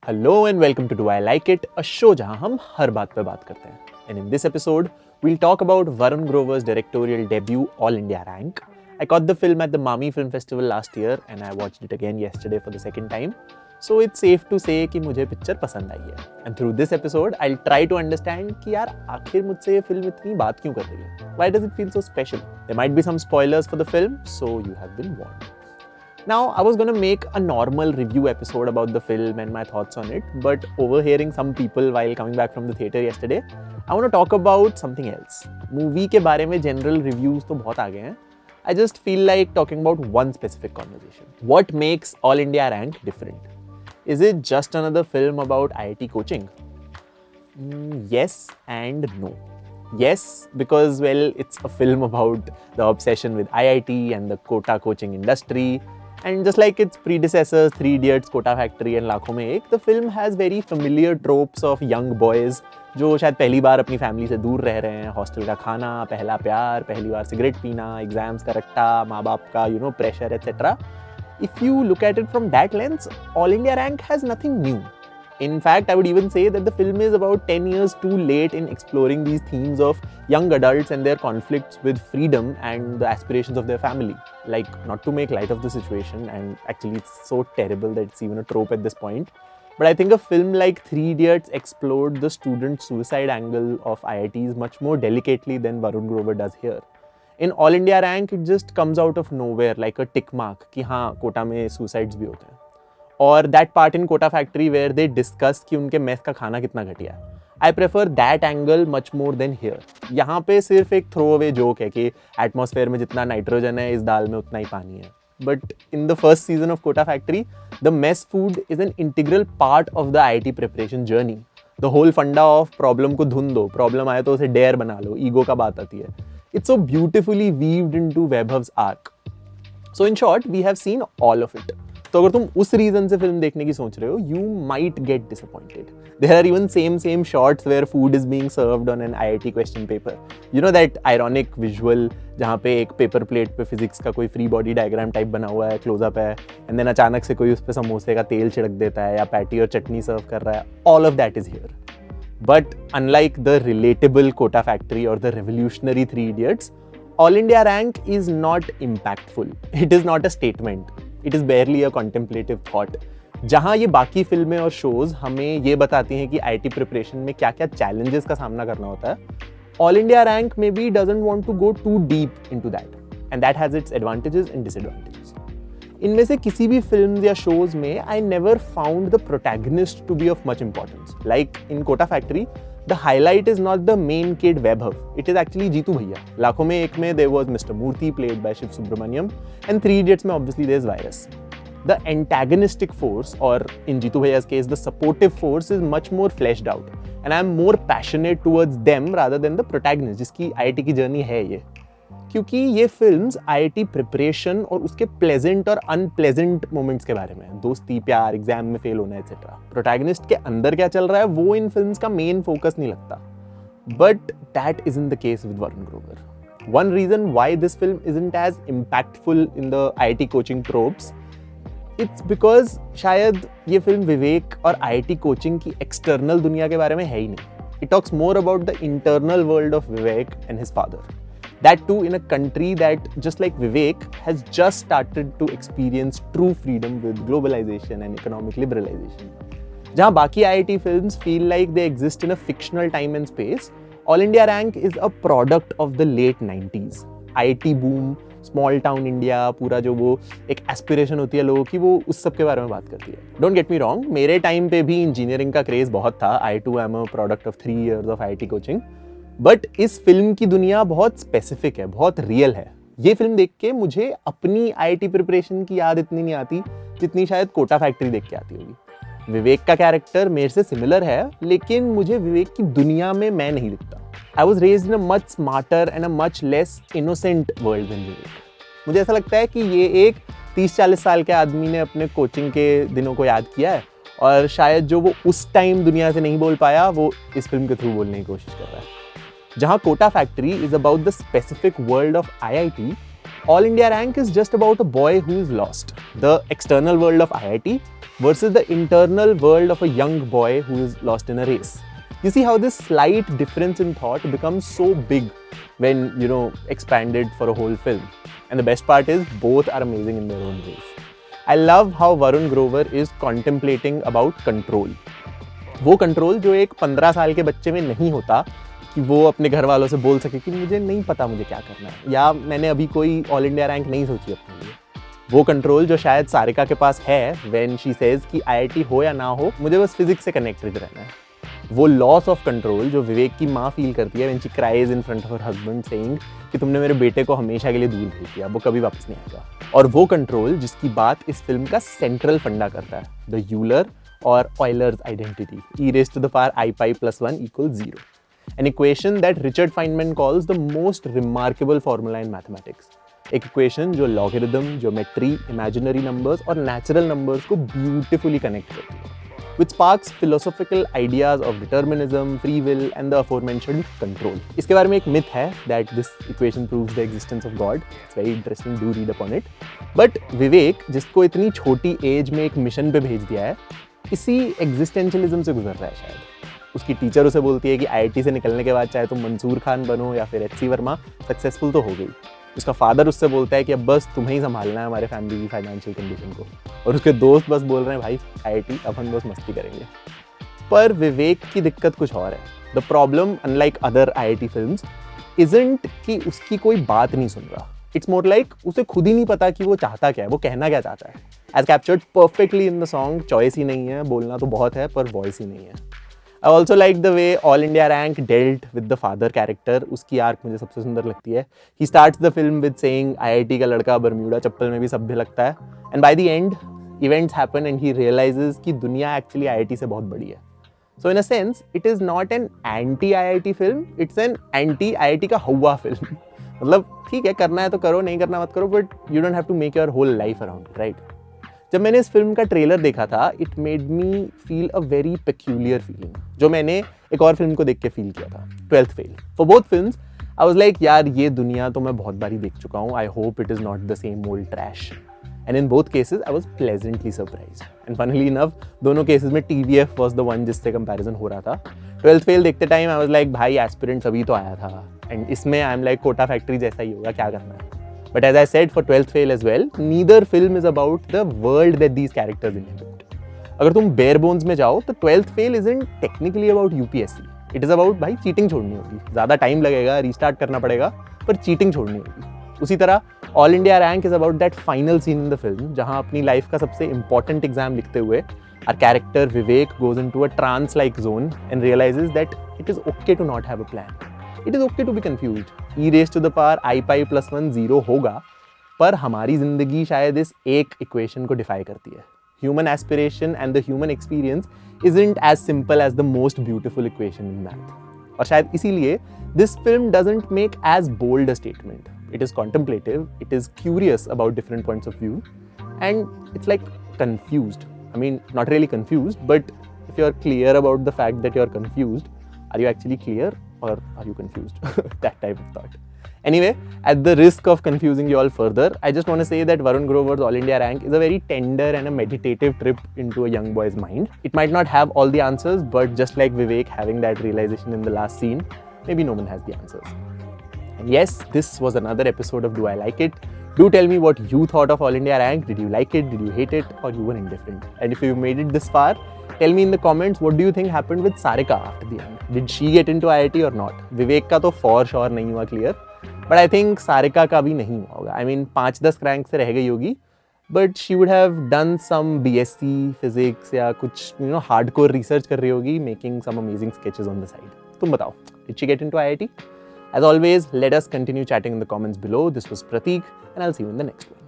Hello and welcome to Do I Like It, a show जहां हम हर बात पे बात करते हैं. And in this episode, we'll talk about Varun Grover's directorial debut, All India Rank. I caught the film at the Mami Film Festival last year and I watched it again yesterday for the second time. So it's safe to say कि मुझे picture पसंद आई है. And through this episode, I'll try to understand कि यार आखिर मुझसे ये film इतनी बात क्यों कर रही है? Why does it feel so special? There might be some spoilers for the film, so you have been warned. Now, I was going to make a normal review episode about the film and my thoughts on it, but overhearing some people while coming back from the theater yesterday, I want to talk about something else. Movie के बारे में general reviews तो बहुत आ गए हैं. I just feel like talking about one specific conversation. What makes All India Rank different? Is it just another film about IIT coaching? Yes and no. Yes, because well, it's a film about the obsession with IIT and the quota coaching industry. And just like its predecessors, Three Idiots, Kota Factory and लाखों में एक, the film has very familiar tropes of young boys जो शायद पहली बार अपनी family से दूर रह रहे हैं, हॉस्टल का खाना, पहला प्यार, पहली बार सिगरेट पीना, एग्जाम्स का रट्टा, माँ बाप का pressure etc. If you look at it from that lens, All India Rank has nothing new. In fact, I would even say that the film is about 10 years too late in exploring these themes of young adults and their conflicts with freedom and the aspirations of their family. Like, not to make light of the situation, and actually it's so terrible that it's even a trope at this point, but I think a film like Three Idiots explored the student suicide angle of IITs much more delicately than Varun Grover does here. In All India Rank, it just comes out of nowhere like a tick mark कि हाँ, कोटा में suicides भी होते हैं. और that part in Kota Factory where they discuss कि उनके mess का खाना कितना घटिया है. I prefer that angle much more than here. यहाँ पे सिर्फ एक throwaway joke है कि atmosphere में जितना नाइट्रोजन है इस दाल में उतना ही पानी है. But in the first season of Kota Factory, the mess food is an integral part of the IIT preparation journey. The whole funda of problem को धुन दो, problem आए तो उसे dare बना लो, ego का बात आती है. It's so beautifully weaved into Vaibhav's arc. So in short, we have seen all of it. तो अगर तुम उस रीजन से फिल्म देखने की सोच रहे हो, you might get disappointed. There are even same shots where food is being served on an IIT question paper. You know that ironic visual जहाँ पे एक पेपर प्लेट पे फिजिक्स का कोई फ्री बॉडी डायग्राम टाइप बना हुआ है, close up है, एंड देन अचानक से कोई उस पे समोसे का तेल छिड़क देता है या पैटी और चटनी सर्व कर रहा है. All of that is here. But unlike the relatable Kota Factory or the revolutionary Three Idiots, All India Rank is not impactful. It is not a statement. It is barely a contemplative thought. जहाँ ये बाकी फिल्में और shows हमें ये बताती हैं कि आईटी प्रिपरेशन में क्या क्या चैलेंजेस का सामना करना होता है, all India rank maybe doesn't want to go too deep into that, and that has its advantages and disadvantages. इनमें से किसी भी फिल्म या शोज में I never found the protagonist to be of much importance. Like in Kota Factory, the highlight is not the main kid Vaibhav. It is actually Jeetu Bhaiya. लाखों में एक में there was Mr. Murthy played by Shiv Subramaniam, and Three Idiots में obviously there's Virus. The antagonistic force, or in Jeetu Bhaiya's case, the supportive force is much more fleshed out, and I'm more passionate towards them rather than the protagonist, जिसकी IIT की journey है ये. क्योंकि ये films IIT preparation और उसके pleasant और unpleasant moments के बारे में है. दोस्ती, प्यार, एग्जाम में फेल होना एक्सेट्रा. प्रोटैगनिस्ट के अंदर क्या चल रहा है वो इन फिल्म्स का मेन फोकस नहीं लगता. But that isn't the case with Varun Grover. One reason why this film isn't as impactful in the IIT coaching tropes, it's because शायद ये फिल्म विवेक और आईआईटी कोचिंग की एक्सटर्नल दुनिया के बारे में है ही नहीं. It talks more about the internal world of Vivek and his father. That too in a country that, just like Vivek, has just started to experience true freedom with globalization and economic liberalization. जहाँ बाकी IIT films feel like they exist in a fictional time and space, All India Rank is a product of the late 90s. IIT boom, small town India, पूरा जो वो एक aspiration होती है लोगों की, वो उस सब के बारे में बात करती है. Don't get me wrong, मेरे टाइम पे भी इंजीनियरिंग का क्रेज बहुत था. I too am a product of 3 years of IIT coaching. But इस फिल्म की दुनिया बहुत स्पेसिफिक है, बहुत रियल है. ये फिल्म देख के मुझे अपनी आईआईटी प्रिपरेशन की याद इतनी नहीं आती जितनी शायद कोटा फैक्ट्री देख के आती होगी. विवेक का कैरेक्टर मेरे से सिमिलर है, लेकिन मुझे विवेक की दुनिया में मैं नहीं दिखता. I was raised in a much smarter and a much less innocent world than Vivek. मुझे ऐसा लगता है कि ये एक 30-40 साल के आदमी ने अपने कोचिंग के दिनों को याद किया है, और शायद जो वो उस टाइम दुनिया से नहीं बोल पाया वो इस फिल्म के थ्रू बोलने की कोशिश कर रहा है. जहाँ Kota Factory is about the specific world of IIT, All India Rank is just about a boy who is lost. The external world of IIT versus the internal world of a young boy who is lost in a race. You see how this slight difference in thought becomes so big when, expanded for a whole film. And the best part is both are amazing in their own ways. I love how Varun Grover is contemplating about control. वो control जो एक 15 साल के बच्चे में नहीं होता कि वो अपने घर वालों से बोल सके कि मुझे नहीं पता मुझे क्या करना है, या मैंने अभी कोई ऑल इंडिया रैंक नहीं सोची अपने लिए। वो कंट्रोल जो शायद सारिका के पास है व्हेन शी सेज कि IIT हो या ना हो, मुझे बस फिजिक्स से कनेक्टेड रहना है। वो लॉस ऑफ कंट्रोल जो विवेक की माँ फील करती है when she cries in front of her husband saying कि तुमने मेरे बेटे को हमेशा के लिए दूर भेज दिया, वो कभी वापस नहीं आएगा। और वो कंट्रोल जिसकी बात इस फिल्म का सेंट्रल फंडा करता है, the Euler or Euler's identity, e raised to the power I pi plus 1 equals 0. An equation that Richard Feynman calls the most remarkable formula in mathematics. एक equation जो logarithm, geometry, imaginary numbers और natural numbers को beautifully connect करती है, which sparks philosophical ideas of determinism, free will and the aforementioned control. इसके बारे में एक myth है that this equation proves the existence of God. It's very interesting, do read upon it. But विवेक जिसको इतनी छोटी एज में एक मिशन पे भेज दिया है, इसी एग्जिस्टेंशियलिज्म से गुजर रहा है शायद। उसकी टीचर उसे बोलती है कि IIT से निकलने के बाद चाहे तुम मंसूर खान बनो या फिर HC वर्मा, सक्सेसफुल तो हो गई। उसका फादर उससे बोलता है कि अब बस तुम्हें ही संभालना है हमारे फैमिली की फाइनेंशियल कंडीशन को, और उसके दोस्त बस बोल रहे हैं भाई IIT, अब हम बस मस्ती करेंगे। पर विवेक की दिक्कत कुछ और है। The problem unlike other IIT films isn't कि उसकी कोई बात नहीं सुन रहा, इट्स मोर लाइक उसे खुद ही नहीं पता कि वो चाहता क्या है, वो कहना क्या चाहता है। As captured perfectly in the song, choice ही नहीं है, बोलना तो बहुत है पर वॉइस ही नहीं है। I also like the way all India rank dealt with the father character, उसकी आर्क मुझे सबसे सुंदर लगती है। He starts the film with saying IIT का लड़का बरम्यूडा चप्पल में भी सभ्य लगता है, and by the end events happen and he realizes कि दुनिया एक्चुअली IIT से बहुत बड़ी है। So in a sense it is not an anti IIT film, it's an anti IIT का हवा फिल्म। मतलब ठीक है, करना है तो करो, नहीं करना मत करो, but you don't have to make your whole life around it, right. जब मैंने इस फिल्म का ट्रेलर देखा था, it made me feel a very peculiar feeling, जो मैंने एक और फिल्म को देख के फील किया था, 12th fail. For both films I was like यार ये दुनिया तो मैं बहुत बारी देख चुका हूँ, I hope it is not the same old trash. And in both cases I was pleasantly surprised, and funnily enough दोनों केसेस में TVF वाज द वन जिससे कंपैरिजन हो रहा था। 12th फेल देखते टाइम आई वाज लाइक भाई aspirants अभी तो आया था, एंड इसमें I am like Kota Factory जैसा ही होगा, क्या करना है। But as I said for 12th fail as well, neither film is about the world that these characters inhabit. अगर तुम bare bones में जाओ तो 12th fail isn't technically about UPSC. It is about भाई चीटिंग छोड़नी होगी, ज़्यादा time लगेगा, रीस्टार्ट करना पड़ेगा, पर चीटिंग छोड़नी होगी। उसी तरह all India rank is about that final seen in the film जहाँ अपनी लाइफ का सबसे इंपॉर्टेंट एग्जाम लिखते हुए our character Vivek goes into a trance-like zone and realizes that it is okay to not have a plan. It is okay to be confused. E raised to the power I pi plus 1 0 होगा, पर हमारी जिंदगी शायद इस एक equation को DeFi करती है। Human aspiration and the human experience isn't as simple as the most beautiful equation in math. और शायद इसीलिए this film doesn't make as bold a statement. It is contemplative, it is curious about different points of view, and it's like confused. I mean, not really confused, but if you're clear about the fact that you're confused, are you actually clear or are you confused? That type of thought. Anyway, at the risk of confusing you all further, I just want to say that Varun Grover's All India Rank is a very tender and a meditative trip into a young boy's mind. It might not have all the answers, but just like Vivek having that realization in the last scene, maybe no one has the answers. And yes, this was another episode of Do I Like It? Do tell me what you thought of All India Rank. Did you like it? Did you hate it? Or you were indifferent? And if you made it this far, tell me in the comments what do you think happened with Sarika after the end. Did she get into IIT or not? Vivek का तो for sure नहीं हुआ clear, but I think Sarika का भी नहीं हुआ होगा. I mean 5-10 rank से रह गई होगी, but she would have done some BSc physics या कुछ hardcore research कर रही होगी, making some amazing sketches on the side. तुम बताओ, did she get into IIT? As always, let us continue chatting in the comments below. This was Prateek, and I'll see you in the next one.